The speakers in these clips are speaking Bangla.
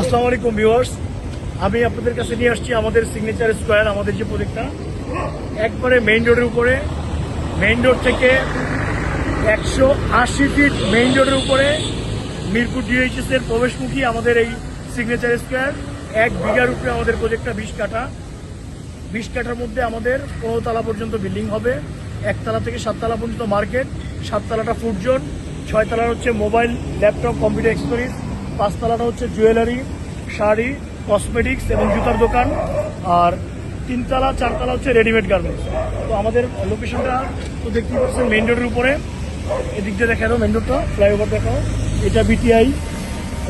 আসসালামু আলাইকুম ভিউয়ার্স, আমি আপনাদের কাছে নিয়ে আসছি আমাদের সিগনেচার স্কোয়ার। আমাদের যে প্রজেক্টটা একবারে মেইন রোডের উপরে, মেইন রোড থেকে 180 ফিট মেইন রোডের উপরে মিরপুর ডিএইচএস এর প্রবেশমুখী আমাদের এই সিগনেচার স্কোয়ার। 1 বিঘার উপরে আমাদের প্রজেক্টটা 20 কাঠা। 20 কাঠার মধ্যে আমাদের 15 তলা পর্যন্ত বিল্ডিং হবে। 1 তলা থেকে 7 তলা পর্যন্ত মার্কেট, 7 তলাটা ফুড জোন, 6 তলার হচ্ছে মোবাইল, ল্যাপটপ, কম্পিউটার অ্যাক্সেসরিজ, 5 তলাটা হচ্ছে জুয়েলারি, শাড়ি, কসমেটিক্স এবং জুতার দোকান, আর 3 তলা 4 তলা হচ্ছে রেডিমেড গার্মেন্টস। তো আমাদের লোকেশনটা তো দেখতেই পাচ্ছেন মেইন রোডের উপরে। এদিক দিয়ে দেখাও মেইন রোডটা, ফ্লাইওভার দেখাও। এটা বিটিআই,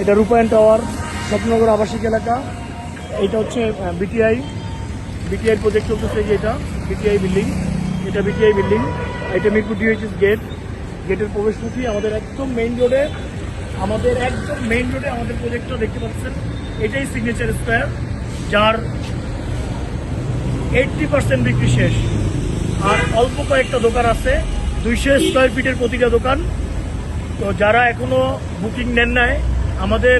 এটা রূপায়ণ টাওয়ার, স্বপ্ননগর আবাসিক এলাকা। এটা হচ্ছে বিটিআই প্রজেক্ট চলতেছে, যে এটা বিটিআই বিল্ডিং, এটা বিটিআই বিল্ডিং। এটা মিরপুর ডিএইচএস গেটের প্রবেশমুখী আমাদের একদম মেইন রোডে, আমাদের প্রজেক্টটা দেখতে পাচ্ছেন। এটাই সিগনেচার স্কোয়ার, যার 80% বিক্রি শেষ, আর অল্প কয়েকটা দোকান আছে, 200 স্কোয়ার ফিটের প্রতিটা দোকান। তো যারা এখনো বুকিং নেন নাই, আমাদের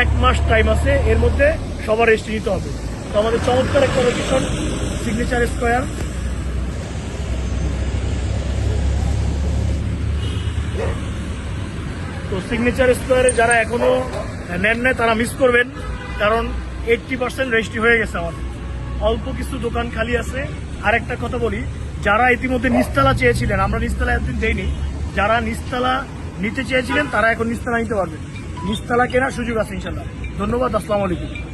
1 মাস টাইম আছে, এর মধ্যে সবার রেজিস্ট্রি নিতে হবে। তো আমাদের চমৎকার একটা লোকেশন সিগনেচার স্কোয়ার। তো সিগনেচার স্কোয়ারে যারা এখনো নেন নাই তারা মিস করবেন, কারণ 80% রেজিস্ট্রি হয়ে গেছে আমাদের, অল্প কিছু দোকান খালি আছে। আর একটা কথা বলি, যারা ইতিমধ্যে নিচতলা চেয়েছিলেন, আমরা নিচতলা একদিন দেইনি, যারা নিচতলা নিতে চেয়েছিলেন তারা এখন নিচতলা নিতে পারবেন। নিচতলা কেনার সুযোগ আছে ইনশাল্লাহ। ধন্যবাদ, আসসালামু আলাইকুম।